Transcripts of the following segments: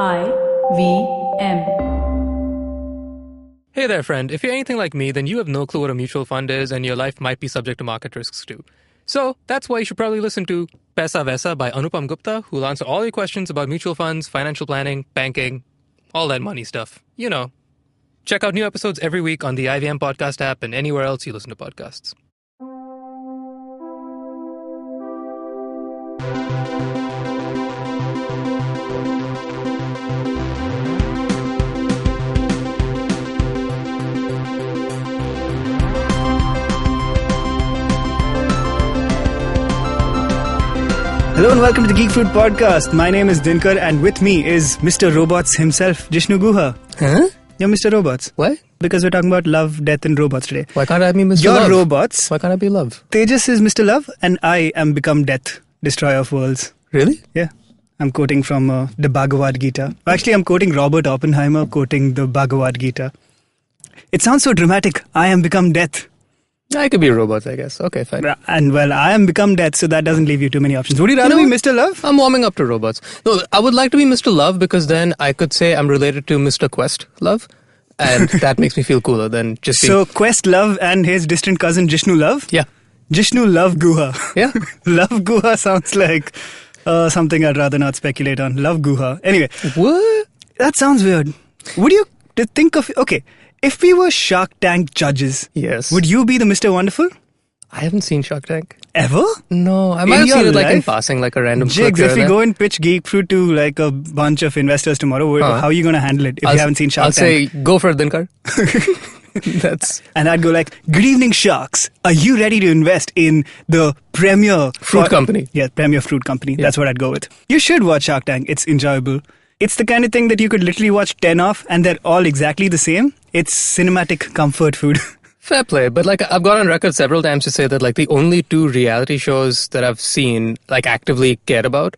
IVM. Hey there, friend. If you're anything like me, then you have no clue what a mutual fund is, and your life might be subject to market risks too. So that's why you should probably listen to Paisa Vaisa by Anupam Gupta, who'll answer all your questions about mutual funds, financial planning, banking, all that money stuff. You know. Check out new episodes every week on the IVM podcast app and anywhere else you listen to podcasts. Hello and welcome to the Geek Fruit Podcast. My name is Dinkar and with me is Mr. Robots himself, Jishnu Guha. Huh? You're Mr. Robots. What? Because we're talking about love, death and robots today. Why can't I be Mr. You're Love? robots. Why can't I be Love? Tejas is Mr. Love and I am become death, destroyer of worlds. Really? Yeah. I'm quoting from the Bhagavad Gita. Actually, I'm quoting Robert Oppenheimer quoting the Bhagavad Gita. It sounds so dramatic. I am become death. I could be robots, I guess. Okay, fine. And well, I am become death, so that doesn't leave you too many options. Would you rather be Mr. Love? I'm warming up to robots. No, I would like to be Mr. Love because then I could say I'm related to Mr. Quest Love. And that makes me feel cooler than just being... So, Quest Love and his distant cousin Jishnu Love? Yeah. Jishnu Love Guha. Yeah. Love Guha sounds like something I'd rather not speculate on. Love Guha. Anyway. What? That sounds weird. Would you think of... Okay. If we were Shark Tank judges, Yes. would you be the Mr. Wonderful? I haven't seen Shark Tank. Ever? No, I might have your seen it like in life? passing, like a random clip Jigs, here if and we there. go and pitch Geek Fruit to like a bunch of investors tomorrow, how are you going to handle it if you haven't seen Shark I'll Tank? say, go for it, Dinkar. That's And I'd go like, good evening, sharks. Are you ready to invest in the premier... fruit company. Yeah, premier fruit company. That's what I'd go with. You should watch Shark Tank. It's enjoyable. It's the kind of thing that you could literally watch 10 of and they're all exactly the same. It's cinematic comfort food. Fair play, but like I've gone on record several times to say that like the only two reality shows that I've seen, like actively cared about,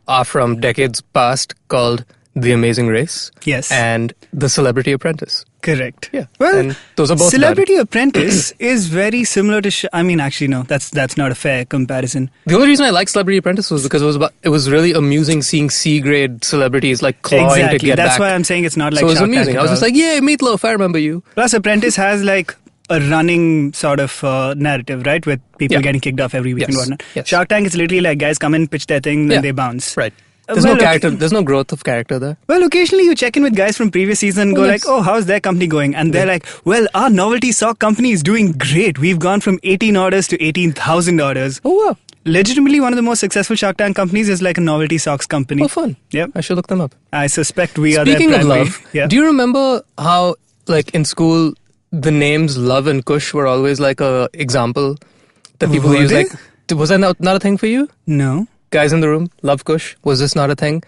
are from decades past called The Amazing Race Yes. and The Celebrity Apprentice. Correct. Yeah. Well, And those are both Celebrity Apprentice is very similar to... I mean, actually, no. That's not a fair comparison. The only reason I liked Celebrity Apprentice was because it was really amusing seeing C-grade celebrities like clawing to get That's back. why I'm saying it's not like So it was Shark Tank amusing. at I was just all. like, yeah, Meatloaf, I remember you. Plus, Apprentice has like a running sort of narrative, right? With people Yeah. getting kicked off every week and Yes. whatnot. Yes. Shark Tank is literally like guys come in, pitch their thing, then Yeah. they bounce. Right. There's Well, no character. There's no growth of character there. Well, occasionally you check in with guys from previous season and go nice. like, oh, how's their company going? And they're like, well, our novelty sock company is doing great. We've gone from 18 orders to 18,000 orders. Oh, wow. Legitimately, one of the most successful Shark Tank companies is like a novelty socks company. Oh, fun. Yep. I should look them up. I suspect we are Speaking their of primary. love, Yeah. do you remember how, like, in school, the names Love and Kush were always like a example that people Were use? they? Like, was that not a thing for you? No. Guys in the room, Love Kush. Was this not a thing?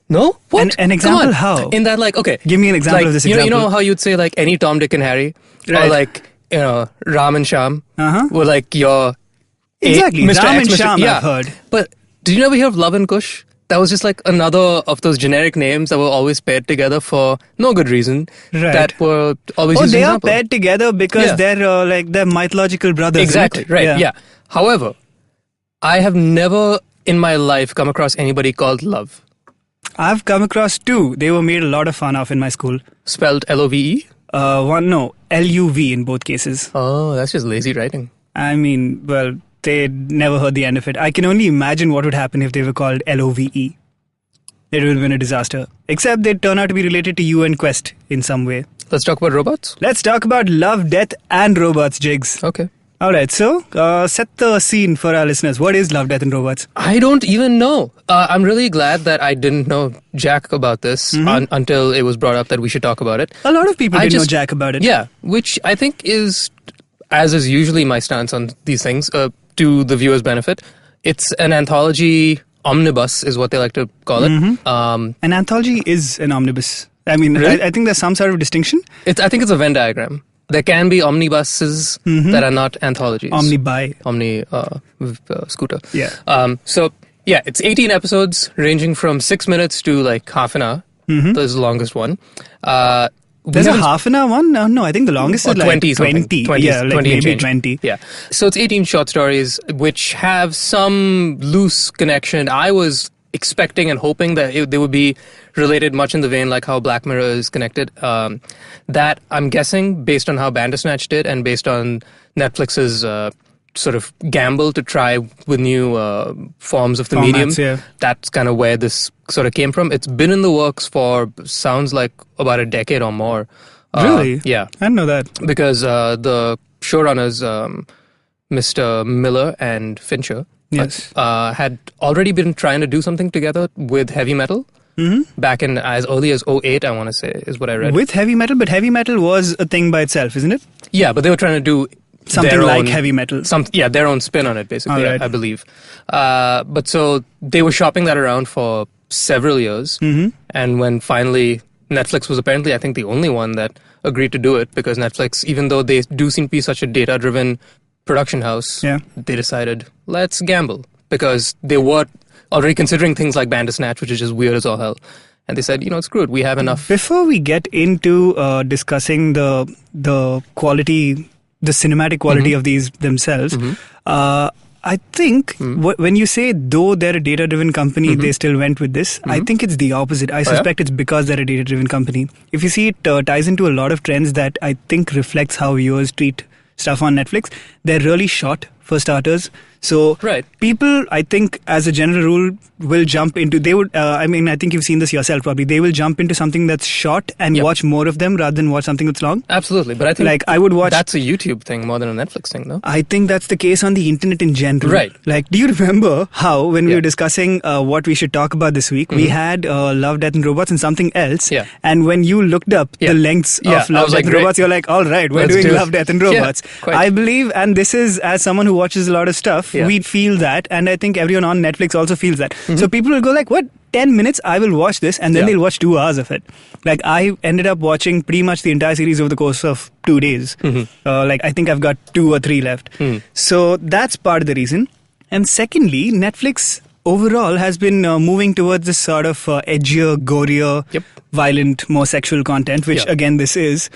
No? What? An Come example on. how? In that, like, okay. Give me an example like, of this you know example. how you'd say, like, any Tom, Dick, and Harry? Right. Or, like, you know, Ram and Sham? Uh-huh. Were, like, your... Exactly. Mr. Ram X, and Mr. Sham, yeah. I've heard. But did you ever hear of Love and Kush? That was just like another of those generic names that were always paired together for no good reason. Right. That were always Oh, used as they an are example. paired together because Yeah. they're like they're mythological brothers. isn't Exactly, it? right, yeah. However, I have never in my life come across anybody called Love. I've come across two. They were made a lot of fun of in my school. Spelled L-O-V-E? L-U-V in both cases. Oh, that's just lazy writing. I mean, well, they never heard the end of it. I can only imagine what would happen if they were called L-O-V-E. It would have been a disaster. Except they'd turn out to be related to you and Quest in some way. Let's talk about robots. Let's talk about love, death, and robots, Jigs. Okay. Alright, so set the scene for our listeners. What is love, death, and robots? I don't even know. I'm really glad that I didn't know jack about this until it was brought up that we should talk about it. A lot of people I didn't know just- jack about it. Yeah, which I think is, as is usually my stance on these things, to the viewer's benefit. It's an anthology omnibus is what they like to call it. An anthology is an omnibus. I mean, Really? I think there's some sort of distinction. I think it's a Venn diagram. There can be omnibuses that are not anthologies. Omni Scooter. Yeah. So, yeah, it's 18 episodes ranging from 6 minutes to like half an hour. This is the longest one. There's a half an hour one? No, I think the longest or is like 20 something. 20. Yeah, like 20 and maybe change. 20. Yeah. So it's 18 short stories which have some loose connection. I was expecting and hoping that they would be related much in the vein like how Black Mirror is connected. That I'm guessing, based on how Bandersnatch did and based on Netflix's sort of gamble to try with new forms of the medium, that's kind of where this sort of came from. It's been in the works for, sounds like, about a decade or more. Really? Yeah. I didn't know that. Because the showrunners, Mr. Miller and Fincher, had already been trying to do something together with heavy metal. Back in as early as 2008, I want to say, is what I read. With heavy metal? But heavy metal was a thing by itself, isn't it? Yeah, but they were trying to do something like heavy metal. Their own spin on it, basically, right. I believe. But so they were shopping that around for several years. And when finally Netflix was apparently, I think, the only one that agreed to do it, because Netflix, even though they do seem to be such a data-driven production house, they decided, let's gamble. Because they were already considering things like Bandersnatch, which is just weird as all hell. And they said, screw it, we have enough. Before we get into discussing the quality, the cinematic quality of these themselves, I think when you say, though they're a data-driven company, they still went with this, I think it's the opposite. I suspect it's because they're a data-driven company. If you see, it ties into a lot of trends that I think reflects how viewers treat stuff on Netflix. They're really short, for starters. So people, I think, as a general rule, will jump into, I think you've seen this yourself probably, they will jump into something that's short and watch more of them rather than watch something that's long. Absolutely. But I think I would watch, that's a YouTube thing more than a Netflix thing, though. I think that's the case on the internet in general. Right. Like, do you remember how, when we were discussing what we should talk about this week, we had Love, Death and Robots and something else. Yeah. And when you looked up the lengths of Love, Death and Robots, you're like, all right, we're doing Love, Death and Robots. I believe, and this is, as someone who watches a lot of stuff, we'd feel that. And I think everyone on Netflix also feels that. So people will go like, what, 10 minutes? I will watch this. And then they'll watch 2 hours of it. Like, I ended up watching pretty much the entire series over the course of 2 days. I think I've got 2 or 3 left. So that's part of the reason. And secondly, Netflix overall has been moving towards this sort of edgier, gorier, violent, more sexual content, which again this is.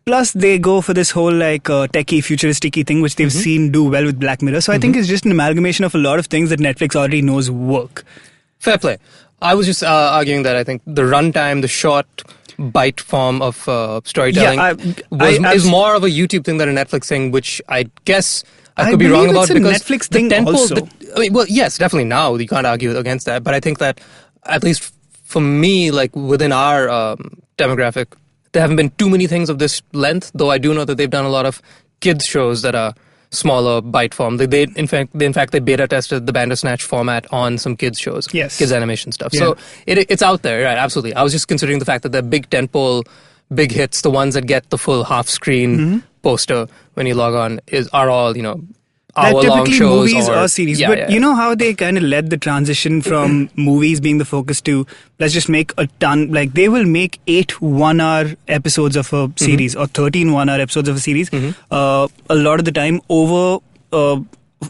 Plus, they go for this whole techie, futuristic-y thing, which they've seen do well with Black Mirror. So I think it's just an amalgamation of a lot of things that Netflix already knows work. Fair play. I was just arguing that I think the runtime, the short bite form of storytelling is more of a YouTube thing than a Netflix thing, which I guess I could be wrong about, because Netflix thing also. Yes, definitely now you can't argue against that. But I think that, at least for me, like within our demographic, there haven't been too many things of this length, though I do know that they've done a lot of kids shows that are smaller bite form. They in fact they beta tested the Bandersnatch format on some kids shows, kids animation stuff. So it's out there, right? Absolutely. I was just considering the fact that the big tentpole, big hits, the ones that get the full half screen poster when you log on, are all hour-long typically shows movies or series. But you know how they kind of led the transition from movies being the focus to, let's just make a ton, like they will make 8 1-hour episodes of a series or 13 1-hour episodes of a series a lot of the time over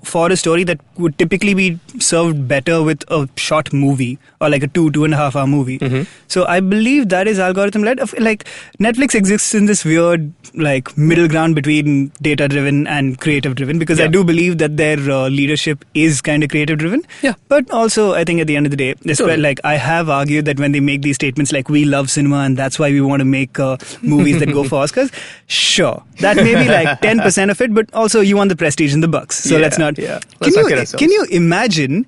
for a story that would typically be served better with a short movie or like a 2.5 hour movie. So I believe that is algorithm led. Like Netflix exists in this weird like middle ground between data driven and creative driven, because I do believe that their leadership is kind of creative driven. But also I think at the end of the day, like I have argued that when they make these statements like we love cinema and that's why we want to make movies that go for Oscars, sure, that may be like 10% of it, but also you want the prestige and the bucks. So let's not. Can you imagine?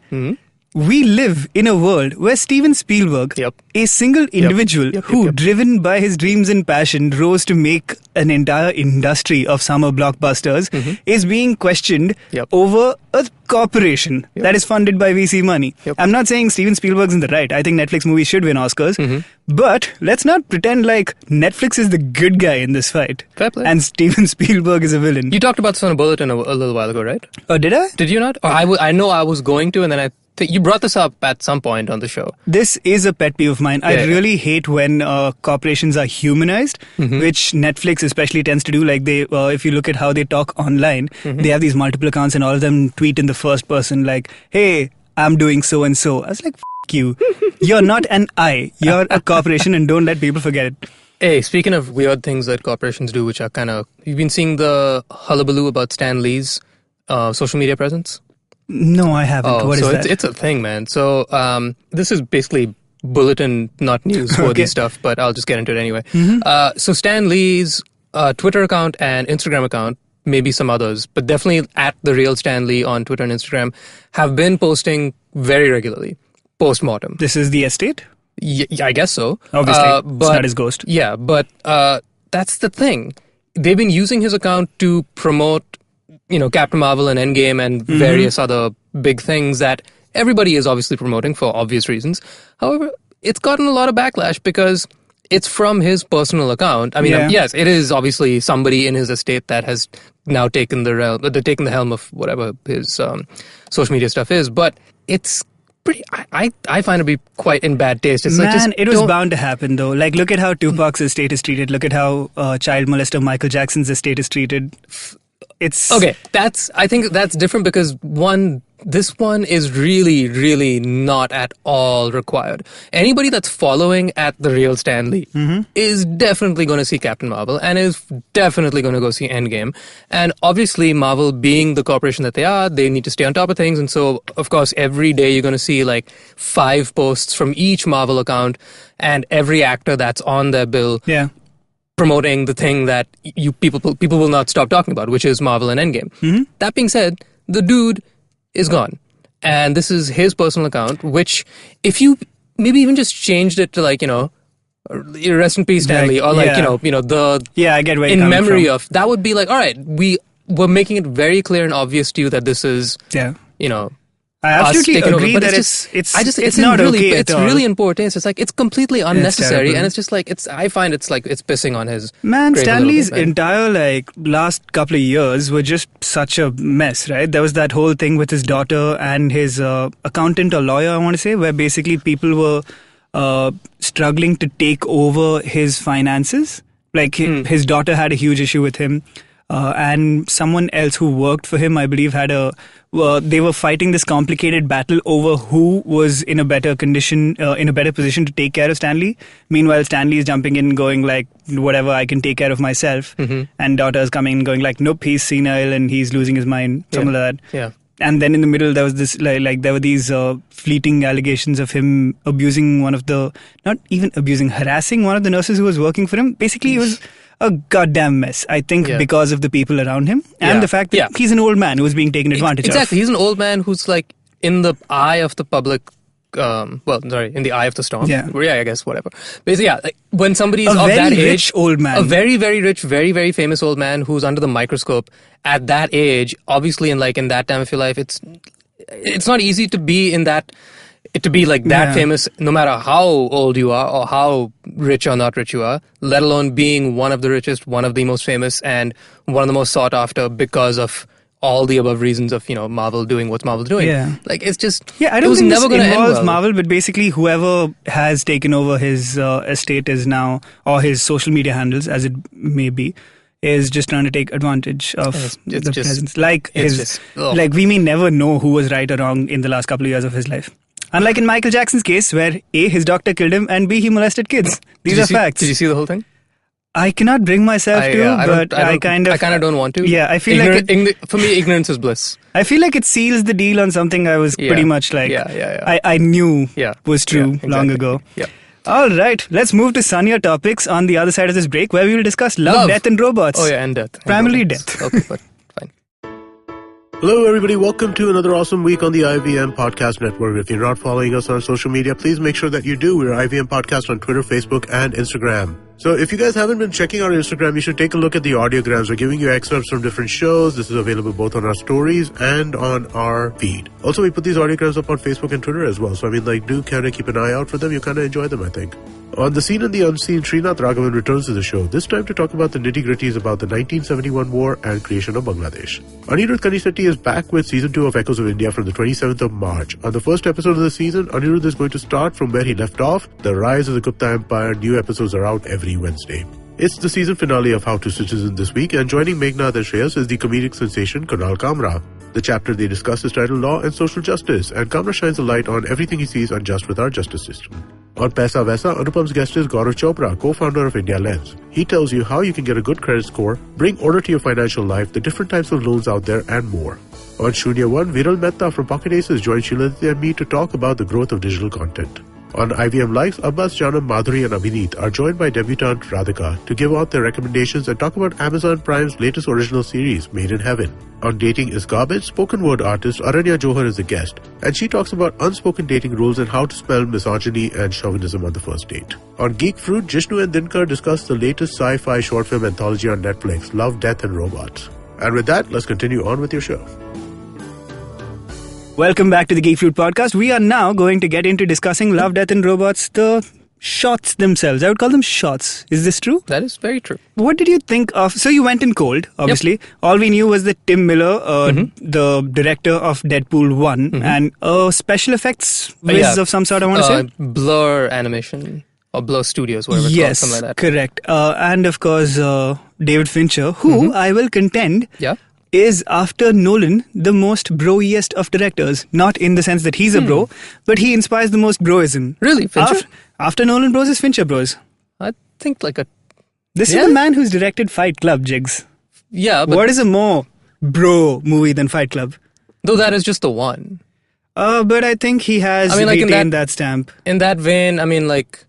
We live in a world where Steven Spielberg, a single individual who, driven by his dreams and passion, rose to make an entire industry of summer blockbusters, is being questioned over a corporation that is funded by VC money. I'm not saying Steven Spielberg's in the right. I think Netflix movies should win Oscars. But let's not pretend like Netflix is the good guy in this fight. Fair play. And Steven Spielberg is a villain. You talked about this on a bulletin a little while ago, right? Oh, did I? Did you not? Or I know I was going to, and then you brought this up at some point on the show. This is a pet peeve of mine. I really hate when corporations are humanized, which Netflix especially tends to do. Like they, if you look at how they talk online, they have these multiple accounts and all of them tweet in the first person like, hey, I'm doing so and so. I was like, f*** you. You're not an I. You're a corporation, and don't let people forget it. Hey, speaking of weird things that corporations do, which are kind of... You've been seeing the hullabaloo about Stan Lee's social media presence? No, I haven't. Oh, What is so that? it's a thing, man. So this is basically bulletin, not news-worthy stuff, but I'll just get into it anyway. So Stan Lee's Twitter account and Instagram account, maybe some others, but definitely at the real Stan Lee on Twitter and Instagram, have been posting very regularly post-mortem. This is the estate? Yeah, I guess so. Obviously, but, it's not his ghost. Yeah, but that's the thing. They've been using his account to promote, Captain Marvel and Endgame and various other big things that everybody is obviously promoting for obvious reasons. However, it's gotten a lot of backlash because it's from his personal account. I mean, yes, it is obviously somebody in his estate that has now taken the helm of whatever his social media stuff is, but it's pretty. I find it to be quite in bad taste. It's it was bound to happen though. Like, look at how Tupac's estate is treated. Look at how child molester Michael Jackson's estate is treated. It's okay. I think that's different because this one is really, really not at all required. Anybody that's following at the real Stan Lee is definitely going to see Captain Marvel and is definitely going to go see Endgame. And obviously, Marvel being the corporation that they are, they need to stay on top of things. And so, of course, every day you're going to see like 5 posts from each Marvel account and every actor that's on their bill. Yeah. Promoting the thing that people will not stop talking about, which is Marvel and Endgame. That being said, the dude is gone, and this is his personal account. Which, if you maybe even just changed it to rest in peace, Stanley, or I get where you're in memory from. of, that would be like, all right, we're making it very clear and obvious to you that this is I absolutely agree that it's not okay at all. It's really in poor taste. It's like it's completely unnecessary, and it's just like I find it's pissing on his. Man, grave Stan a little Lee's bit, man. entire last couple of years were just such a mess, right? There was that whole thing with his daughter and his accountant or lawyer, I want to say, where basically people were struggling to take over his finances. Like his daughter had a huge issue with him. And someone else who worked for him, I believe, they were fighting this complicated battle over who was in a better condition, in a better position to take care of Stanley. Meanwhile, Stanley is jumping in going like, whatever, I can take care of myself. And daughter's coming in going like, nope, he's senile and he's losing his mind, something like that. Yeah. And then in the middle, there was this, there were these fleeting allegations of him abusing harassing one of the nurses who was working for him. Basically, it was a goddamn mess, I think, because of the people around him and the fact that he's an old man who was being taken advantage of. Exactly. He's an old man who's like in the eye of the public. In the eye of the storm. Yeah, I guess, whatever. Basically, like when somebody's of that age, rich old man, a very, very rich, very, very famous old man who's under the microscope at that age, obviously, in that time of your life, it's not easy to be in that. To be like that famous, no matter how old you are or how rich or not rich you are, let alone being one of the richest, one of the most famous, and one of the most sought after because of all the above reasons of Marvel doing what's Marvel doing. Yeah. Like it's just I don't think never this involves well. Marvel, but basically whoever has taken over his estate is now, or his social media handles, as it may be, is just trying to take advantage of the presence. Like we may never know who was right or wrong in the last couple of years of his life. Unlike in Michael Jackson's case, where A, his doctor killed him, and B, he molested kids. These are facts. Did you see the whole thing? I cannot bring myself but I kind of don't want to. Yeah, I feel for me, ignorance is bliss. I feel like it seals the deal on something I was pretty much like, I knew was true long ago. Yeah. All right, let's move to sunnier topics on the other side of this break, where we will discuss love. Death, and robots. Oh yeah, and death. Primarily death. Okay, but fine. Hello, everybody. Welcome to another awesome week on the IVM Podcast Network. If you're not following us on social media, please make sure that you do. We're IVM Podcast on Twitter, Facebook, and Instagram. So if you guys haven't been checking our Instagram, you should take a look at the audiograms. We're giving you excerpts from different shows. This is available both on our stories and on our feed. Also, we put these audiograms up on Facebook and Twitter as well. So, do kind of keep an eye out for them. You kind of enjoy them, I think. On The Seen and the Unseen, Srinath Raghavan returns to the show, this time to talk about the nitty-gritties about the 1971 war and creation of Bangladesh. Anirudh Kanisetti is back with Season 2 of Echoes of India from the 27th of March. On the first episode of the season, Anirudh is going to start from where he left off, the rise of the Gupta Empire. New episodes are out every Wednesday. It's the season finale of How to Citizen this week, and joining Meghnad and Shreyas is the comedic sensation Kunal Kamra. The chapter they discuss is titled Law and Social Justice, and Kamra shines a light on everything he sees unjust with our justice system. On Paisa Vaisa, Anupam's guest is Gaurav Chopra, co-founder of India Lens. He tells you how you can get a good credit score, bring order to your financial life, the different types of loans out there, and more. On Shunya 1, Viral Mehta from Pocket Aces joined Shiladitya and me to talk about the growth of digital content. On IVM Likes, Abbas, Janam, Madhuri and Abhineet are joined by debutante Radhika to give out their recommendations and talk about Amazon Prime's latest original series, Made in Heaven. On Dating is Garbage, spoken word artist Aranya Johar is a guest, and she talks about unspoken dating rules and how to spell misogyny and chauvinism on the first date. On Geek Fruit, Jishnu and Dinkar discuss the latest sci-fi short film anthology on Netflix, Love, Death and Robots. And with that, let's continue on with your show. Welcome back to the Geek Fruit Podcast. We are now going to get into discussing Love, Death and Robots, the shots themselves. I would call them shots. Is this true? That is very true. What did you think of... So you went in cold, obviously. Yep. All we knew was that Tim Miller, the director of Deadpool 1, and special effects whiz of some sort, I want to say. Blur Animation or Blur Studios, whatever it's called, something like that. Correct. And of course, David Fincher, who I will contend... is, after Nolan, the most broiest of directors. Not in the sense that he's a bro, but he inspires the most broism. Really? Fincher? After Nolan bros is Fincher bros. I think like a... This is the man who's directed Fight Club, Jigs. Yeah, but... What is a more bro movie than Fight Club? Though that is just the one. But I think he has retained that stamp. In that vein, I mean, like,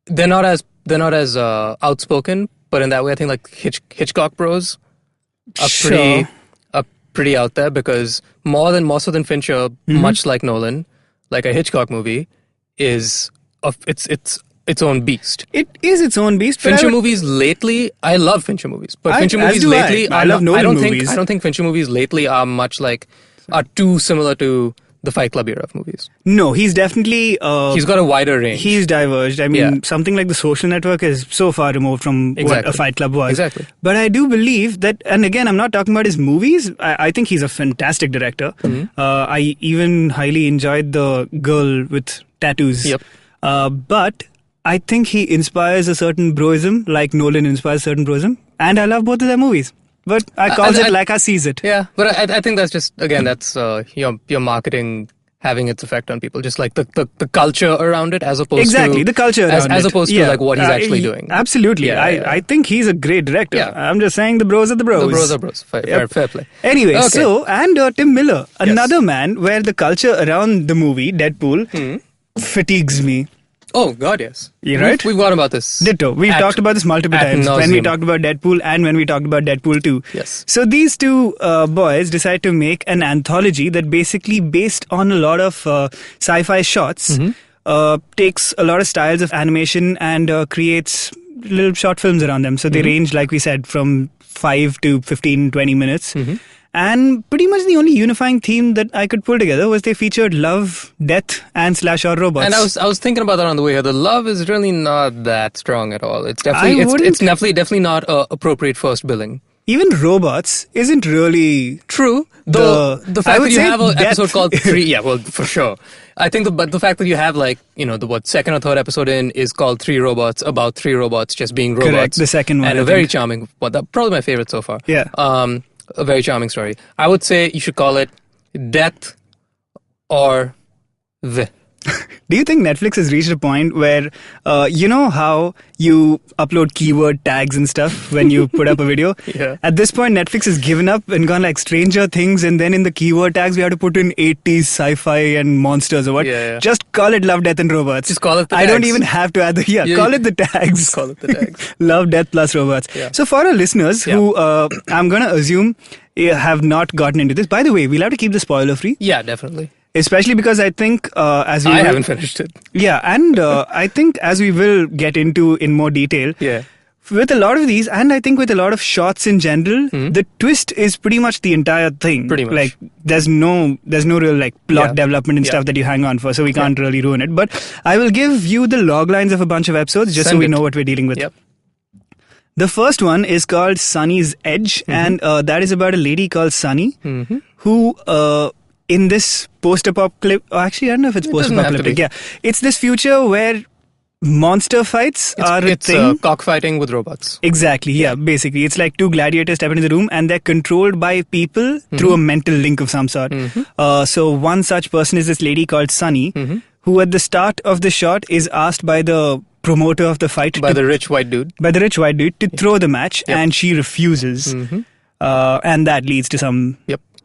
they're not as outspoken, but in that way, I think like Hitchcock bros are pretty out there, because more so than Fincher, much like Nolan, like a Hitchcock movie is its own beast. It is its own beast. Fincher movies lately, I love Fincher movies, but Fincher movies lately, I love Nolan movies. I don't think Fincher movies lately are too similar to the Fight Club era of movies. No, he's definitely... he's got a wider range. He's diverged. I mean, something like The Social Network is so far removed from what a Fight Club was. Exactly. But I do believe that, and again, I'm not talking about his movies. I think he's a fantastic director. I even highly enjoyed The Girl with Tattoos. Yep. But I think he inspires a certain broism, like Nolan inspires certain broism. And I love both of their movies. But I call it like I sees it. Yeah, but I think that's just, again, that's your marketing having its effect on people. Just like the culture around it, as opposed to... the culture around as opposed to like what he's actually doing. Absolutely. I think he's a great director. Yeah. I'm just saying the bros are the bros. The bros are bros. Fair play. Anyway, and Tim Miller, another man where the culture around the movie, Deadpool, fatigues me. Oh, God, yes. You're right? We've gone about this. Ditto. We've talked about this multiple times. nauseam. When we talked about Deadpool and when we talked about Deadpool 2. Yes. So these two boys decide to make an anthology that basically, based on a lot of sci-fi shots, takes a lot of styles of animation and creates little short films around them. So they range, like we said, from 5 to 15, 20 minutes. And pretty much the only unifying theme that I could pull together was they featured love, death, and /or robots. And I was thinking about that on the way here. The love is really not that strong at all. It's definitely definitely not appropriate first billing. Even robots isn't really true. Though the fact that you have an episode called 3, yeah, well, for sure. I think the fact that you have, like, the second or third episode in is called 3 Robots, about 3 robots just being robots. Correct, the second one. And a very charming one. Probably my favorite so far. Yeah. A very charming story. I would say you should call it Death or The. Do you think Netflix has reached a point where, you know how you upload keyword tags and stuff when you put up a video? Yeah. At this point, Netflix has given up and gone like Stranger Things, and then in the keyword tags, we have to put in 80s sci-fi and monsters or what. Yeah. Just call it Love, Death and Robots. Just call it the tags. I don't even have to add call it the tags. Just call it the tags. Love, Death plus Robots. Yeah. So for our listeners who, I'm going to assume, have not gotten into this. By the way, we'll have to keep the spoiler free. Yeah, definitely. Especially because I think I haven't finished it. Yeah, and I think as we will get into in more detail, with a lot of these, and I think with a lot of shots in general, the twist is pretty much the entire thing. Pretty much. Like, there's no real like plot development and stuff that you hang on for, so we can't really ruin it. But I will give you the log lines of a bunch of episodes just so we know what we're dealing with. Yep. The first one is called Sunny's Edge, and that is about a lady called Sunny who... in this post-apocalyptic... Actually, I don't know if it's post-apocalyptic. Yeah. It's this future where monster fights are a thing. It's cockfighting with robots. Exactly, yeah, basically. It's like two gladiators step into the room and they're controlled by people through a mental link of some sort. So one such person is this lady called Sunny, who at the start of the shot is asked by the promoter of the fight... By the rich white dude. By the rich white dude to throw the match, and she refuses. And that leads to some...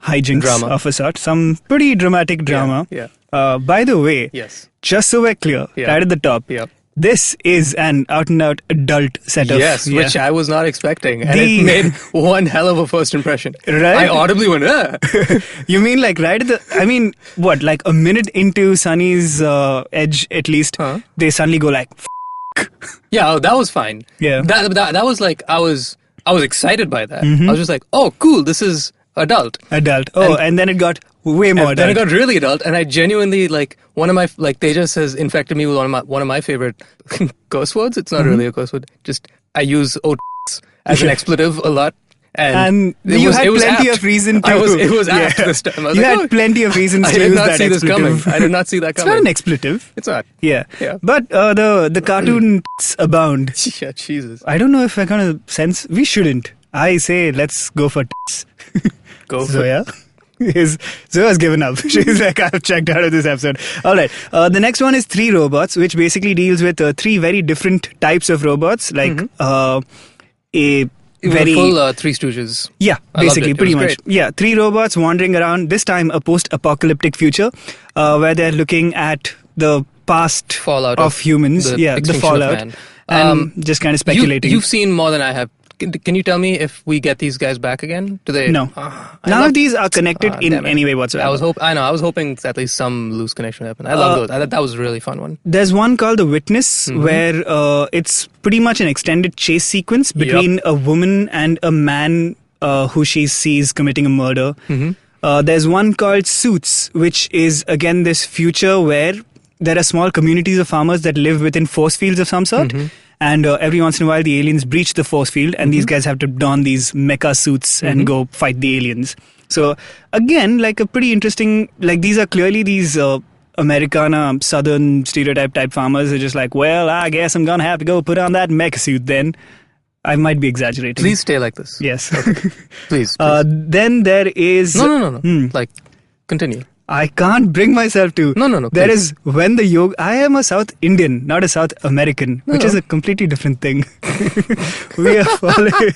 hijinks Drama. of a sort. Some pretty dramatic drama. Yeah. By the way, Yes. just so we're clear, Yeah. right at the top, Yeah. this is an out-and-out adult set of... Yes, yeah. which I was not expecting. And The- it made one hell of a first impression. Right? I audibly went, You mean like right at the... I mean, what, like a minute into Sunny's edge at least, Huh? they suddenly go like... Yeah, oh, that was fine. Yeah. That was like, I was excited by that. Mm-hmm. I was just like, oh, cool, this is adult. Adult. Oh, and then it got way more And then it adult. got really adult, and I genuinely like one of my Tejas has infected me with one of my favorite curse words. It's not really a curse word. Just I use as an expletive a lot, And it you was- had it was plenty apt. of reason to... It was apt this time. I was You like, had oh, plenty of reasons I to did use not that see this coming. expletive. I did not see that It's coming. not an expletive. It's not. Yeah. Yeah. But the cartoon abound. Yeah, Jesus. I don't know if we're going to sense... We shouldn't. I say let's go for tits. Go for Zoya. Zoya's given up. She's like, I've checked out of this episode. All right. The next one is 3 Robots, which basically deals with 3 very different types of robots. Like a very... full Three Stooges. Yeah, I loved basically, it. It pretty was much. great. Yeah, 3 robots wandering around, this time a post-apocalyptic future, where they're looking at the past Fallout of humans. the Yeah, the extinction of fallout. man. And just kind of speculating. You've seen more than I have. Can you tell me if we get these guys back again? Do they? No. None of these are connected in any way whatsoever. I know. I was hoping at least some loose connection happened. I love those. I thought that was a really fun one. There's one called The Witness, where it's pretty much an extended chase sequence between a woman and a man who she sees committing a murder. There's one called Suits, which is again this future where there are small communities of farmers that live within force fields of some sort. And every once in a while, the aliens breach the force field, and these guys have to don these mecha suits and go fight the aliens. So again, like a pretty interesting, like these are clearly these Americana, Southern stereotype type farmers are just like, well, I guess I'm gonna have to go put on that mecha suit then. I might be exaggerating. Please stay like this. Yes. Okay. Please. Then there is... No. Like, continue. I can't bring myself to. No. There please. is when the yoga. I am a South Indian, not a South American, which is a completely different thing. We are following.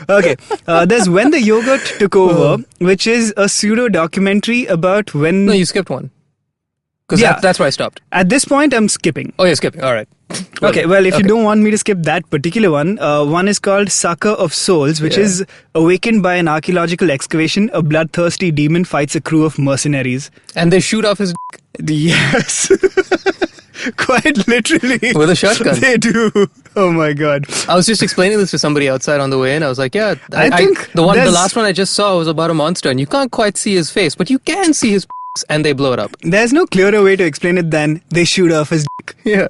Okay. There's When the Yogurt Took Over, which is a pseudo documentary about when. No, you skipped one. Because Yeah. that's where I stopped. At this point, I'm skipping. Oh, you're skipping. All right. Okay, well, if you don't want me to skip that particular one, one is called Sucker of Souls, which is awakened by an archaeological excavation. A bloodthirsty demon fights a crew of mercenaries. And they shoot off his Yes. Quite literally. with a shotgun. They do. Oh my god. I was just explaining this to somebody outside on the way, and I was like, "Yeah, I think the there's- last one I just saw was about a monster, and you can't quite see his face, but you can see his and they blow it up." There's no clearer way to explain it than they shoot off his dick. Yeah.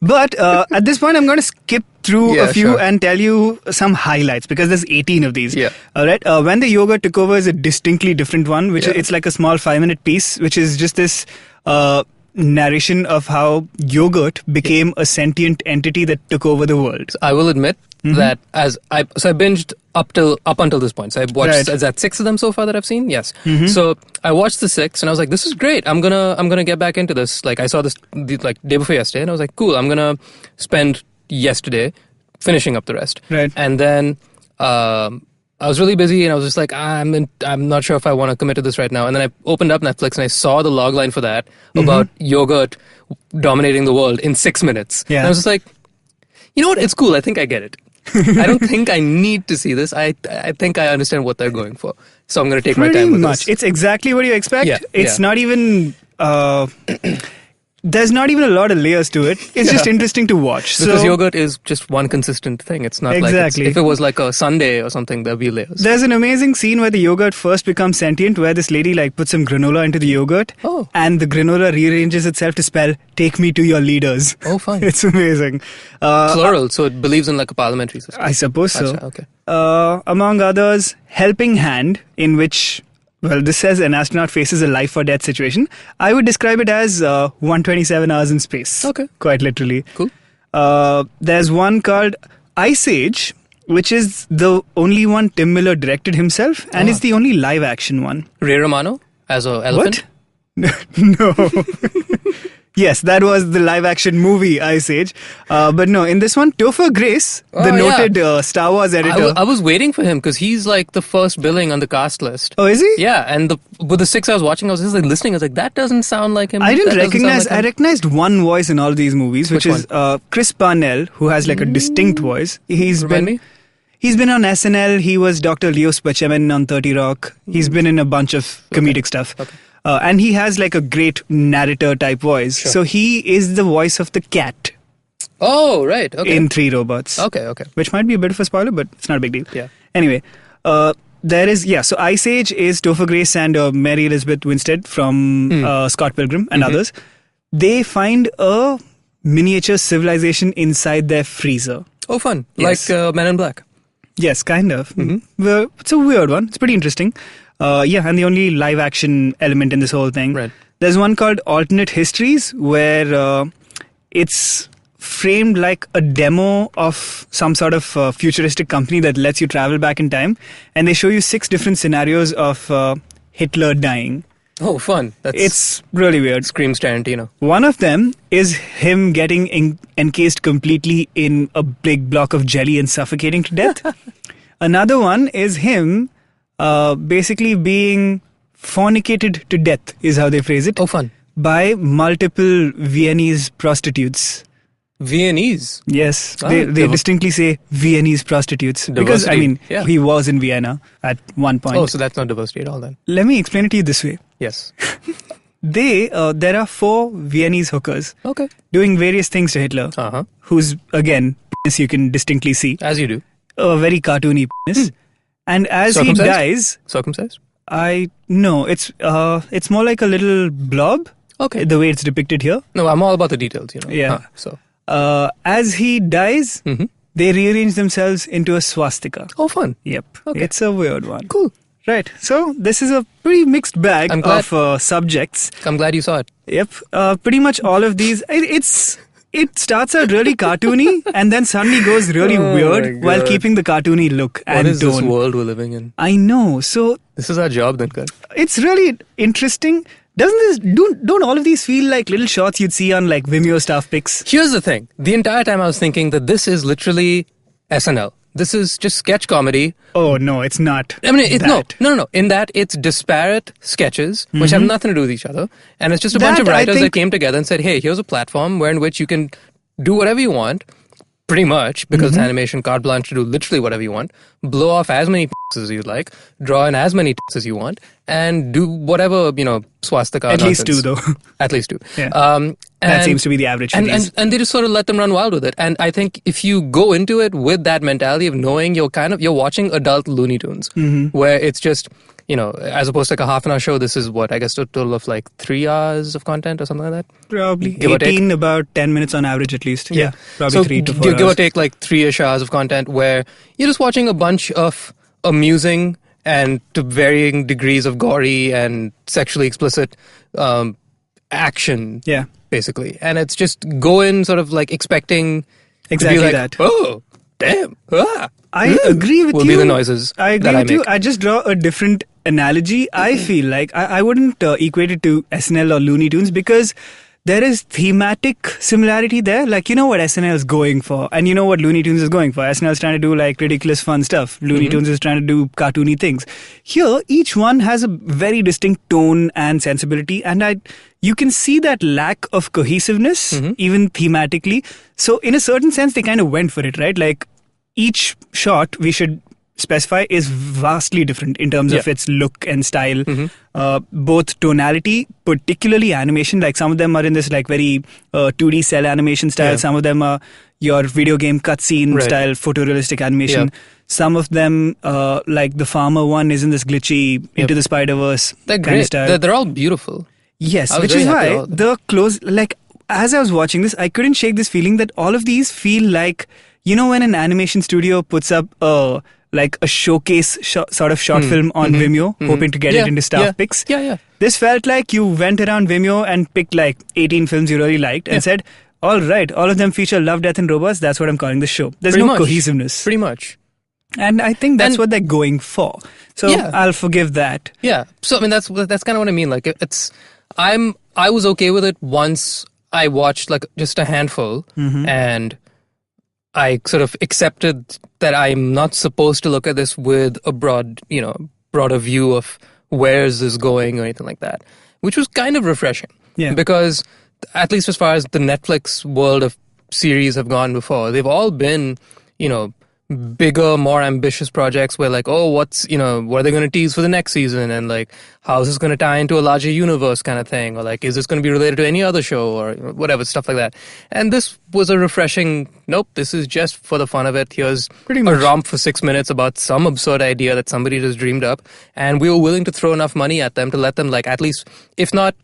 But at this point, I'm going to skip through Yeah, a few sure. and tell you some highlights because there's 18 of these. Yeah. All right. When the Yoga Took Over is a distinctly different one, which Yeah. it's like a small 5-minute piece, which is just this narration of how yogurt became a sentient entity that took over the world. I will admit that I binged up until this point. So I watched Right. is that 6 of them so far that I've seen? Yes. So I watched the 6 and I was like, this is great. I'm gonna get back into this. Like I saw this like day before yesterday and I was like, cool, I'm gonna spend yesterday finishing up the rest. Right. And then I was really busy and I was just like, I'm not sure if I want to commit to this right now. And then I opened up Netflix and I saw the logline for that about yogurt dominating the world in 6 minutes. Yeah. And I was just like, you know what? It's cool. I think I get it. I don't think I need to see this. I think I understand what they're going for. So I'm going to take my Pretty time with much. this. It's exactly what you expect. Yeah, It's yeah. not even... there's not even a lot of layers to it. It's just interesting to watch. Because so, yogurt is just one consistent thing. It's not Exactly. like if it was like a sundae or something, there'd be layers. There's an amazing scene where the yogurt first becomes sentient, where this lady like puts some granola into the yogurt, Oh. and the granola rearranges itself to spell "Take me to your leaders." Oh, fine. It's amazing. Plural, so it believes in like a parliamentary system. I suppose so. Gotcha, okay. Among others, Helping Hand, in which, well, this says an astronaut faces a life or death situation. I would describe it as 127 hours in space. Okay. Quite literally. Cool. There's one called Ice Age, which is the only one Tim Miller directed himself, and it's the only live action one. Ray Romano as a elephant. What? No. Yes, that was the live-action movie Ice Age. But no, in this one, Topher Grace, the noted Star Wars editor. I was waiting for him because he's like the first billing on the cast list. Oh, is he? Yeah, and with the 6 I was watching, I was just like listening. I was like, that doesn't sound like him. I recognized one voice in all these movies, which is Chris Parnell, who has like a distinct voice. He's been on SNL. He was Dr. Leo Spaceman on 30 Rock. He's been in a bunch of comedic stuff. Okay. And he has like a great narrator type voice. Sure. So he is the voice of the cat. Oh, right. Okay. In 3 Robots. Okay. Which might be a bit of a spoiler, but it's not a big deal. Yeah. Anyway, so Ice Age is Topher Grace and Mary Elizabeth Winstead from Scott Pilgrim and others. They find a miniature civilization inside their freezer. Oh, fun. Yes. Like Men in Black. Yes, kind of. Well, it's a weird one. It's pretty interesting. And the only live action element in this whole thing. Right. There's one called Alternate Histories where it's framed like a demo of some sort of futuristic company that lets you travel back in time. And they show you 6 different scenarios of Hitler dying. Oh, fun. It's really weird. Screams Tarantino. One of them is him getting encased completely in a big block of jelly and suffocating to death. Another one is him basically being fornicated to death, is how they phrase it. Oh, fun. By multiple Viennese prostitutes. Viennese? Yes. They distinctly say Viennese prostitutes. Diversity. Because, he was in Vienna at one point. Oh, so that's not diversity at all then. Let me explain it to you this way. Yes. There are 4 Viennese hookers. Okay. Doing various things to Hitler. Uh-huh. Who's, again, penis you can distinctly see. As you do. A very cartoony penis. And as he dies... Circumcised? No, it's more like a little blob. Okay. The way it's depicted here. No, I'm all about the details, Yeah. So. As he dies, they rearrange themselves into a swastika. Oh, fun. Yep. Okay. It's a weird one. Cool. Right. So this is a pretty mixed bag of subjects. I'm glad you saw it. Yep. Pretty much all of these. It starts out really cartoony and then suddenly goes really weird while keeping the cartoony look and tone. What is this world we're living in? I know. So this is our job, Dinkar. It's really interesting. Don't all of these feel like little shots you'd see on like Vimeo staff pics? Here's the thing. The entire time I was thinking that this is literally SNL. This is just sketch comedy. Oh, no, it's not. I mean, no. In that, it's disparate sketches, which have nothing to do with each other. And it's just a bunch of writers that came together and said, hey, here's a platform in which you can do whatever you want, pretty much, because it's animation, carte blanche to do literally whatever you want, blow off as many as you like, draw in as many as you want, and do whatever, swastika At nonsense. least 2, though. At least 2. Yeah. That seems to be the average for these. And they just sort of let them run wild with it. And I think if you go into it with that mentality of knowing you're watching adult Looney Tunes, where it's just, as opposed to like a half an hour show, this is what, I guess a total of like 3 hours of content or something like that? Probably 18, about 10 minutes on average at least. Yeah. Probably so 3 to 4 hours. Give or take like 3-ish hours of content where you're just watching a bunch of amusing and to varying degrees of gory and sexually explicit action. Yeah. Basically. And it's just go in sort of like expecting exactly to be like, that. Oh, damn. I agree with will you. Be the noises I agree that with I you. make. I just draw a different analogy. I feel like I wouldn't equate it to SNL or Looney Tunes because there is thematic similarity there. Like, you know what SNL is going for and you know what Looney Tunes is going for. SNL is trying to do like ridiculous fun stuff. Looney Tunes is trying to do cartoony things. Here, each one has a very distinct tone and sensibility and you can see that lack of cohesiveness even thematically. So in a certain sense, they kind of went for it, right? Like each shot we should specify is vastly different in terms of its look and style, both tonality, particularly animation. Like some of them are in this like very 2D cell animation style. Some of them are your video game cutscene style photorealistic animation. Some of them, like the farmer one, is in this glitchy Into the Spider-Verse kind of style. They're all beautiful. Yes, which is why the close, like as I was watching this, I couldn't shake this feeling that all of these feel like, when an animation studio puts up like a showcase sort of short film on Vimeo, hoping to get it into staff picks. Yeah. This felt like you went around Vimeo and picked like 18 films you really liked and said, all right, all of them feature love, death and robots. That's what I'm calling this show. There's no cohesiveness. Pretty much. And I think that's what they're going for. So I'll forgive that. Yeah. So I mean that's kind of what I mean. Like I was okay with it once I watched like just a handful, and I sort of accepted that I'm not supposed to look at this with a broader view of where is this going or anything like that, which was kind of refreshing. Yeah. Because at least as far as the Netflix world of series have gone before, they've all been, bigger, more ambitious projects where like, oh, what are they going to tease for the next season? And like, how is this going to tie into a larger universe kind of thing? Or like, is this going to be related to any other show or whatever, stuff like that. And this was a refreshing, nope, this is just for the fun of it. Here's Pretty much a romp for 6 minutes about some absurd idea that somebody just dreamed up. And we were willing to throw enough money at them to let them like, at least, if not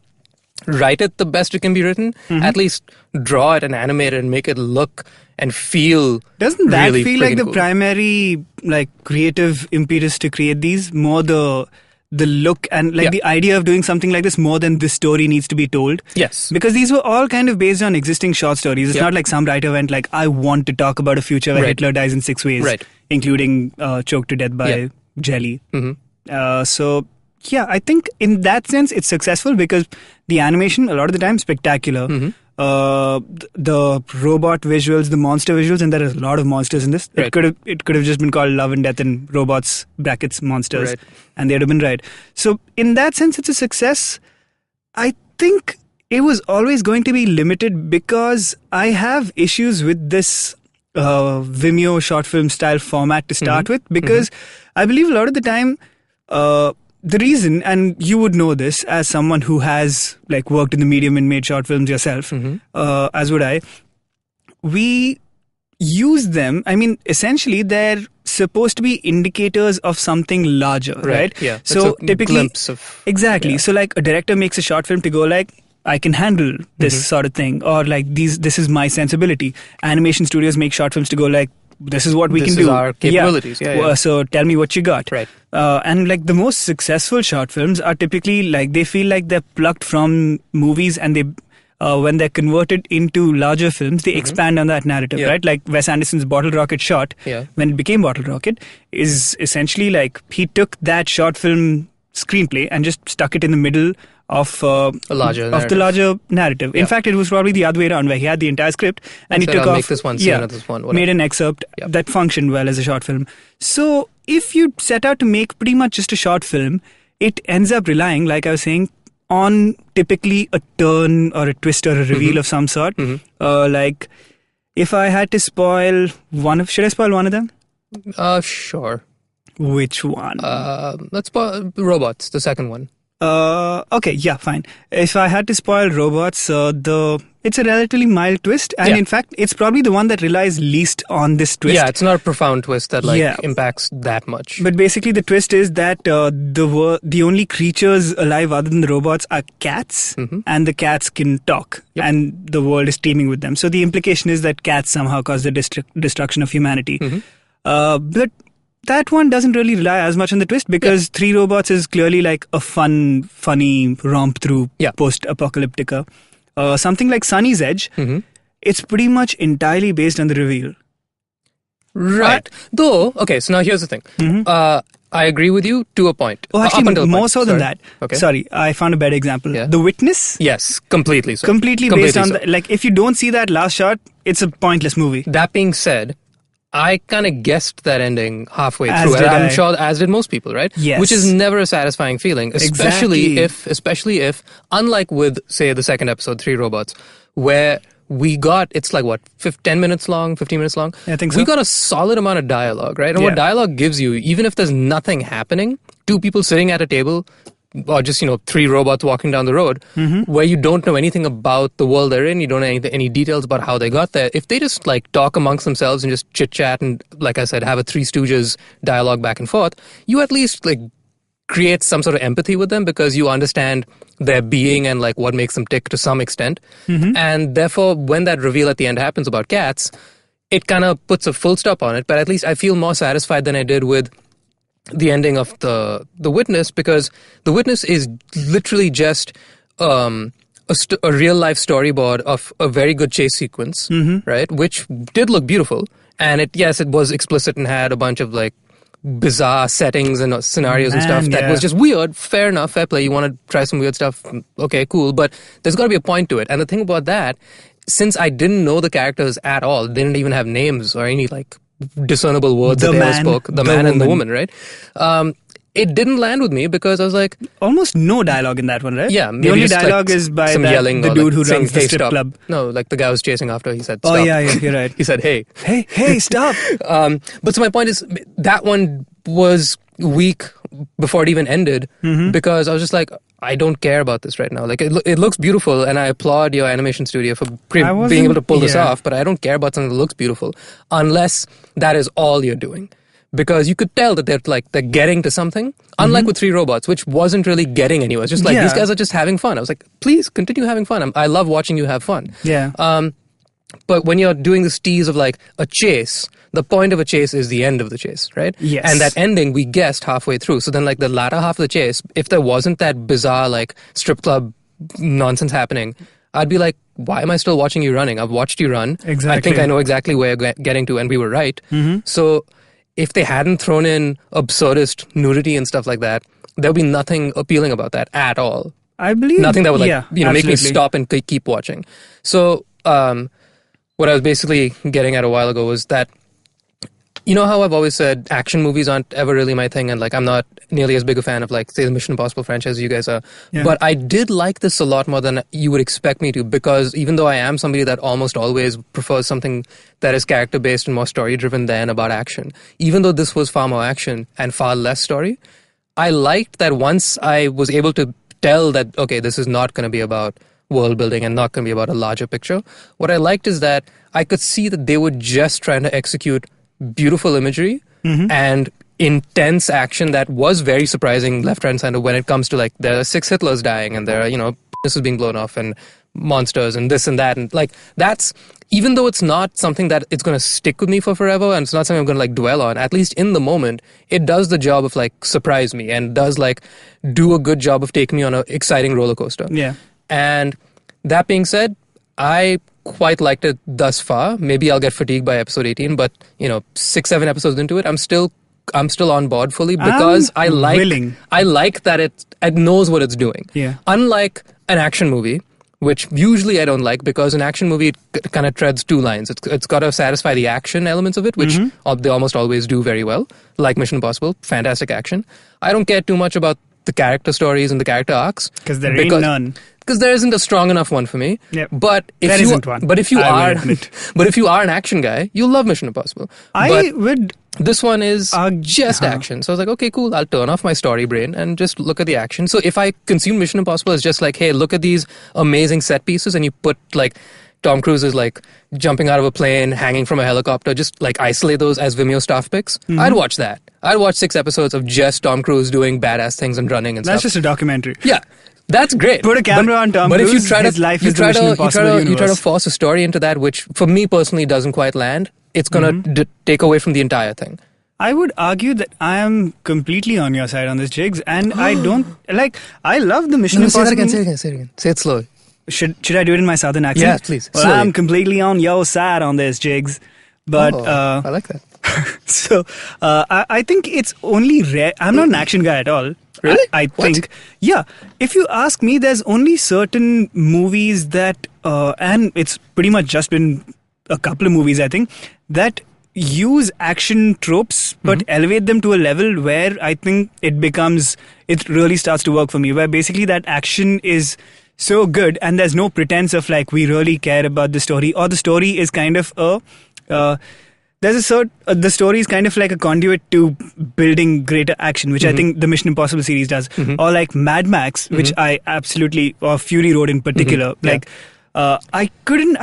write it the best it can be written, at least draw it and animate it and make it look and feel. Doesn't that really feel like the cool. primary like creative impetus to create these? More the look and like the idea of doing something like this more than this story needs to be told. Yes. Because these were all kind of based on existing short stories. It's not like some writer went like, I want to talk about a future where Hitler dies in 6 ways, including choked to death by jelly. So yeah, I think in that sense it's successful because the animation a lot of the time spectacular. The robot visuals, the monster visuals, and there are a lot of monsters in this. It could have just been called Love and Death and Robots brackets monsters, and they'd have been right. So in that sense, it's a success. I think it was always going to be limited because I have issues with this Vimeo short film style format to start with, because I believe a lot of the time the reason, and you would know this as someone who has like worked in the medium and made short films yourself, as would I, we use them. I mean, essentially they're supposed to be indicators of something larger, right? Yeah. So it's a typically, glimpse of, exactly. So like a director makes a short film to go like, I can handle this sort of thing, or like this is my sensibility. Animation studios make short films to go like, this is what we can do. This is our capabilities. So tell me what you got. Right. And like the most successful short films are typically like they feel like they're plucked from movies, and they when they're converted into larger films, they expand on that narrative, right? Like Wes Anderson's Bottle Rocket shot, when it became Bottle Rocket, is essentially like he took that short film screenplay and just stuck it in the middle of the larger narrative. In fact, it was probably the other way around, where he had the entire script and he took off. Make this one scene or this one. Whatever. Made an excerpt that functioned well as a short film. So if you set out to make pretty much just a short film, it ends up relying, like I was saying, on typically a turn or a twist or a reveal of some sort. Like if I had to spoil should I spoil one of them? Sure. Which one? Let's spoil Robots, the second one. Okay, yeah, fine. If I had to spoil Robots, it's a relatively mild twist, and in fact, it's probably the one that relies least on this twist. Yeah, it's not a profound twist that impacts that much. But basically, the twist is that the only creatures alive other than the robots are cats, and the cats can talk, and the world is teeming with them. So the implication is that cats somehow cause the destruction of humanity. But that one doesn't really rely as much on the twist, because Three Robots is clearly like a funny romp through post-apocalyptica. Something like Sunny's Edge, it's pretty much entirely based on the reveal. Right. Though, okay, so now here's the thing. I agree with you to a point. Oh, actually, more so than that. Okay. Sorry, I found a better example. The Witness? Yes, completely so. Completely based on, like, if you don't see that last shot, it's a pointless movie. That being said, I kind of guessed that ending halfway through. I'm sure, as did most people, right? Yes. Which is never a satisfying feeling, especially if, unlike with, say, the second episode, Three Robots, where we got, it's like what, 10 minutes long, 15 minutes long? I think so. We got a solid amount of dialogue, right? And what dialogue gives you, even if there's nothing happening, two people sitting at a table, or just, three robots walking down the road, where you don't know anything about the world they're in, you don't know any details about how they got there. If they just like talk amongst themselves and just chit chat and, like I said, have a Three Stooges dialogue back and forth, you at least like create some sort of empathy with them, because you understand their being and like what makes them tick to some extent. And therefore, when that reveal at the end happens about cats, it kind of puts a full stop on it. But at least I feel more satisfied than I did with the ending of the Witness, because the Witness is literally just a real life storyboard of a very good chase sequence, right? Which did look beautiful, and it was explicit and had a bunch of like bizarre settings and scenarios and Man, stuff that yeah. was just weird. Fair enough, fair play. You want to try some weird stuff? Okay, cool. But there's got to be a point to it. And the thing about that, since I didn't know the characters at all, they didn't even have names or any like discernible words The that they ever man, spoke. The the man and the woman. woman, right? It didn't land with me because I was like, Almost no dialogue in that one, right? yeah, The maybe only just, like, dialogue is by some yelling the or, dude like, who saying, runs the "Hey, strip stop." club. No, like the guy was chasing after. He said, Oh, "Stop." yeah, you're right. He said, "Hey." Hey, stop. But so my point is that one was weak before it even ended because I was just like, I don't care about this right now. Like it looks beautiful, and I applaud your animation studio for being able to pull this off. But I don't care about something that looks beautiful unless that is all you're doing. Because you could tell that they're getting to something, unlike with Three Robots, which wasn't really getting anywhere. It's just like these guys are just having fun. I was like, please continue having fun. I love watching you have fun. Yeah. But when you're doing this tease of like a chase, the point of a chase is the end of the chase, right? Yes. And that ending we guessed halfway through. So then like the latter half of the chase, if there wasn't that bizarre like strip club nonsense happening, I'd be like, why am I still watching you running? I've watched you run. Exactly. I think I know exactly where you're getting to, and we were right. So if they hadn't thrown in absurdist nudity and stuff like that, there would be nothing appealing about that at all. I believe Nothing that would make me absolutely. stop and keep watching. So what I was basically getting at a while ago was that, you know how I've always said action movies aren't ever really my thing, and like I'm not nearly as big a fan of like say the Mission Impossible franchise as you guys are. Yeah. But I did like this a lot more than you would expect me to, because even though I am somebody that almost always prefers something that is character based and more story driven than about action, even though this was far more action and far less story, I liked that once I was able to tell that, okay, this is not going to be about world building and not going to be about a larger picture. What I liked is that I could see that they were just trying to execute beautiful imagery and intense action that was very surprising left, right, and center when it comes to like there are 6 Hitlers dying and there are, this is being blown off and monsters and this and that. And like that's, even though it's not something that it's going to stick with me for forever and it's not something I'm going to like dwell on, at least in the moment, it does the job of like surprise me and does like do a good job of taking me on an exciting roller coaster. Yeah. And that being said, I quite liked it thus far. Maybe I'll get fatigued by episode 18, but 6-7 episodes into it, I'm still on board fully because I like that it knows what it's doing. Yeah. Unlike an action movie, which usually I don't like, because an action movie kind of treads 2 lines. It's got to satisfy the action elements of it, which they almost always do very well. Like Mission Impossible, fantastic action. I don't care too much about the character stories and the character arcs because there ain't none. Because there isn't a strong enough one for me. Yep. But if there you isn't one. But if you I are will admit. But if you are an action guy, you'll love Mission Impossible. This one is just action. So I was like, okay, cool. I'll turn off my story brain and just look at the action. So if I consume Mission Impossible as just like, hey, look at these amazing set pieces, and you put like Tom Cruise is like jumping out of a plane, hanging from a helicopter, just like isolate those as Vimeo staff picks, I'd watch that. I'd watch 6 episodes of just Tom Cruise doing badass things and running and That's stuff. Just a documentary. Yeah. That's great. Put a camera on Tom Cruise, but if you try his life is the Mission Impossible universe. You try to force a story into that, which for me personally doesn't quite land, it's going to take away from the entire thing. I would argue that I am completely on your side on this, Jigs, and I don't, I love the Mission Impossible. Say it again. Say it slowly. Should I do it in my southern accent? Yeah, please. Well, I'm completely on your side on this, Jigs. But I like that. So I think it's only rare. I'm not an action guy at all. Really? I think, yeah. If you ask me, there's only certain movies that, and it's pretty much just been a couple of movies, I think, that use action tropes but elevate them to a level where I think it really starts to work for me, where basically that action is so good and there's no pretense of like we really care about the story, or the story is kind of the story is kind of like a conduit to building greater action, which I think the Mission Impossible series does, or like Mad Max, which I absolutely, or Fury Road in particular, I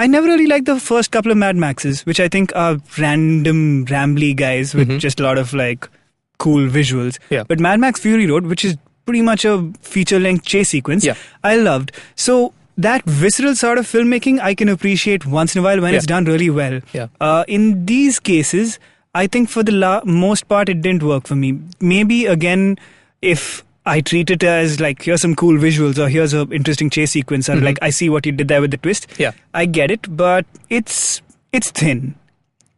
never really liked the first couple of Mad Maxes, which I think are random, rambly guys with just a lot of like cool visuals. Yeah. But Mad Max Fury Road, which is pretty much a feature-length chase sequence, I loved. So that visceral sort of filmmaking I can appreciate once in a while when it's done really well. Yeah. In these cases, I think for the most part it didn't work for me. Maybe again, if I treat it as like, here's some cool visuals or here's an interesting chase sequence, or like I see what you did there with the twist. Yeah. I get it, but it's thin.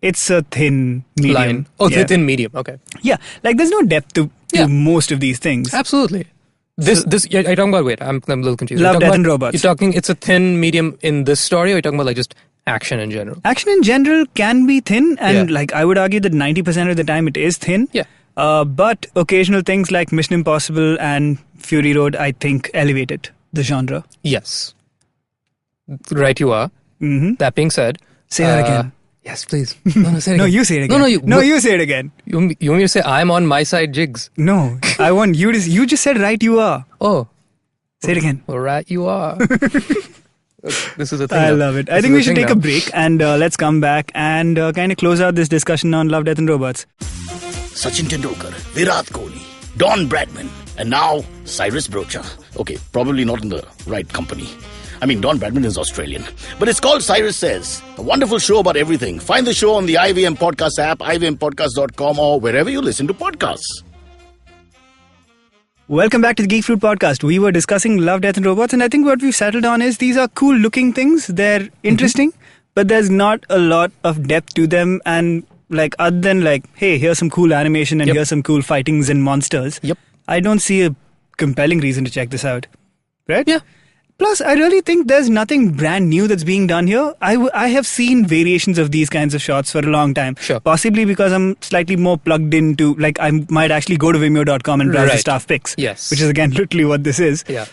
it's a thin medium. Line. Oh, thin medium. Okay. Yeah, like there's no depth to most of these things. Absolutely. This. Are you talking about? Wait, I'm a little confused. Love, Death and Robots. You're talking. It's a thin medium in this story, or you're talking about like just action in general? Action in general can be thin, and like I would argue that 90% of the time it is thin. Yeah. But occasional things like Mission Impossible and Fury Road, I think, elevated the genre. Yes. Right, you are. Mm-hmm. That being said, say that again. Yes, please. No, say it again. No, you say it again. You say it again. You want me to say I'm on my side, Jigs? No, I want you to. You just said right, you are. Oh. Say it again. Well, right, you are. This is a thing. I love it. I think we should take a break and let's come back and kind of close out this discussion on Love, Death and Robots. Sachin Tendulkar, Virat Kohli, Don Bradman, and now Cyrus Brocha. Okay, probably not in the right company. I mean, Don Bradman is Australian. But it's called Cyrus Says, a wonderful show about everything. Find the show on the IVM Podcast app, ivmpodcast.com, or wherever you listen to podcasts. Welcome back to the Geek Fruit Podcast. We were discussing Love, Death and Robots, and I think what we've settled on is these are cool looking things. They're interesting, but there's not a lot of depth to them. And like other than like, hey, here's some cool animation and here's some cool fightings and monsters. Yep. I don't see a compelling reason to check this out. Right? Yeah. Plus, I really think there's nothing brand new that's being done here. I have seen variations of these kinds of shots for a long time. Sure. Possibly because I'm slightly more plugged into, like, I might actually go to Vimeo.com and browse the staff picks. Yes. Which is, again, literally what this is. Yeah.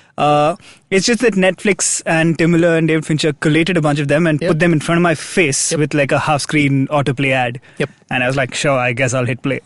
It's just that Netflix and Tim Miller and David Fincher collated a bunch of them and put them in front of my face with, like, a half-screen autoplay ad. Yep. And I was like, sure, I guess I'll hit play.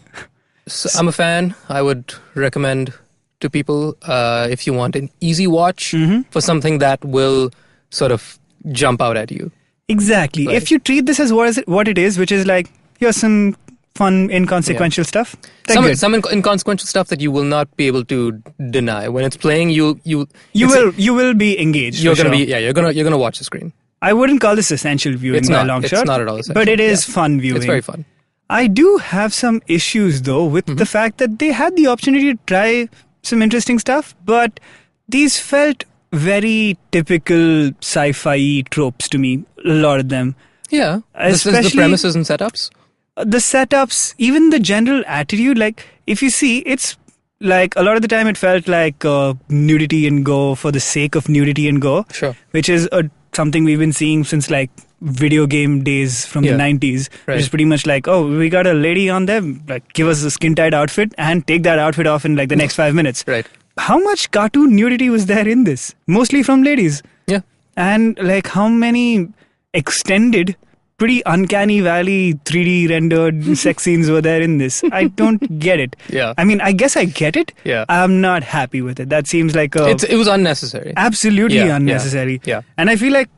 So I'm a fan. I would recommend to people if you want an easy watch for something that will sort of jump out at you. Exactly. Right. If you treat this as what it is, which is like, here's some fun, inconsequential stuff. Some inconsequential stuff that you will not be able to deny. When it's playing, you will be engaged. You're gonna watch the screen. I wouldn't call this essential viewing by a long shot. It's not at all essential. But it is fun viewing. It's very fun. I do have some issues though with the fact that they had the opportunity to try some interesting stuff, but these felt very typical sci-fi tropes to me, a lot of them. Yeah, especially the premises and setups. The setups, even the general attitude, like if you see, it's like a lot of the time it felt like nudity and go for the sake of nudity and go. Sure. Which is something we've been seeing since like video game days from the 90s, which is pretty much like, oh, we got a lady on there, like give us a skin-tight outfit and take that outfit off in like the next 5 minutes. Right. How much cartoon nudity was there in this? Mostly from ladies. Yeah. And like how many extended, pretty uncanny valley 3D rendered sex scenes were there in this? I don't get it. Yeah. I mean, I guess I get it. Yeah. I'm not happy with it. That seems like it was unnecessary. Absolutely unnecessary. Yeah. And I feel like,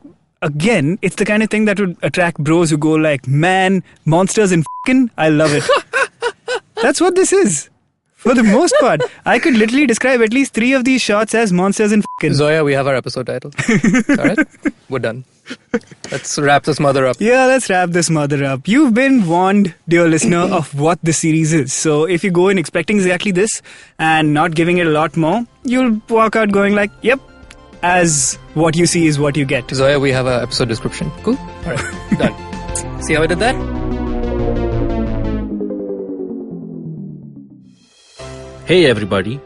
again, it's the kind of thing that would attract bros who go like, man, monsters and f***ing, I love it. That's what this is. For the most part, I could literally describe at least 3 of these shots as monsters and f***ing. Zoya, we have our episode title. Alright? We're done. Let's wrap this mother up. Yeah, let's wrap this mother up. You've been warned, dear listener, of what the series is. So if you go in expecting exactly this and not giving it a lot more, you'll walk out going like, yep, as what you see is what you get. Zoya, we have an episode description. Cool? Alright, done. See how I did that? Hey everybody,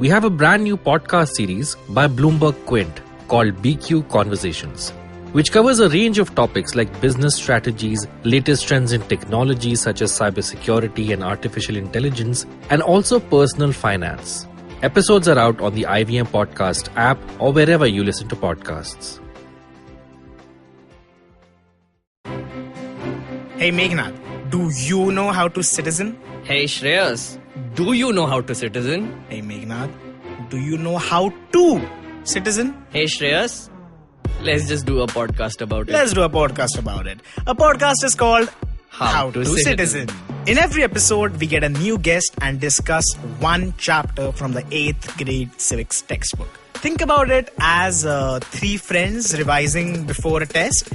we have a brand new podcast series by Bloomberg Quint called BQ Conversations, which covers a range of topics like business strategies, latest trends in technology such as cybersecurity and artificial intelligence, and also personal finance. Episodes are out on the IVM Podcast app or wherever you listen to podcasts. Hey Meghnad, do you know how to citizen? Hey Shreyas, do you know how to citizen? Hey Meghnad, do you know how to citizen? Hey Shreyas, let's just do a podcast about it. Let's do a podcast about it. A podcast is called How to Citizen. In every episode, we get a new guest and discuss one chapter from the 8th grade civics textbook. Think about it as 3 friends revising before a test,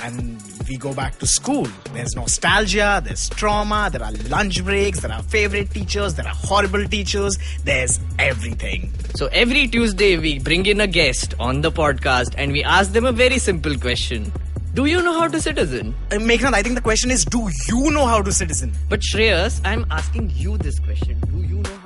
and we go back to school. There's nostalgia, there's trauma, there are lunch breaks, there are favorite teachers, there are horrible teachers, there's everything. So every Tuesday, we bring in a guest on the podcast and we ask them a very simple question. Do you know how to citizen? Meghnath, I think the question is, do you know how to citizen? But Shreyas, I'm asking you this question. Do you know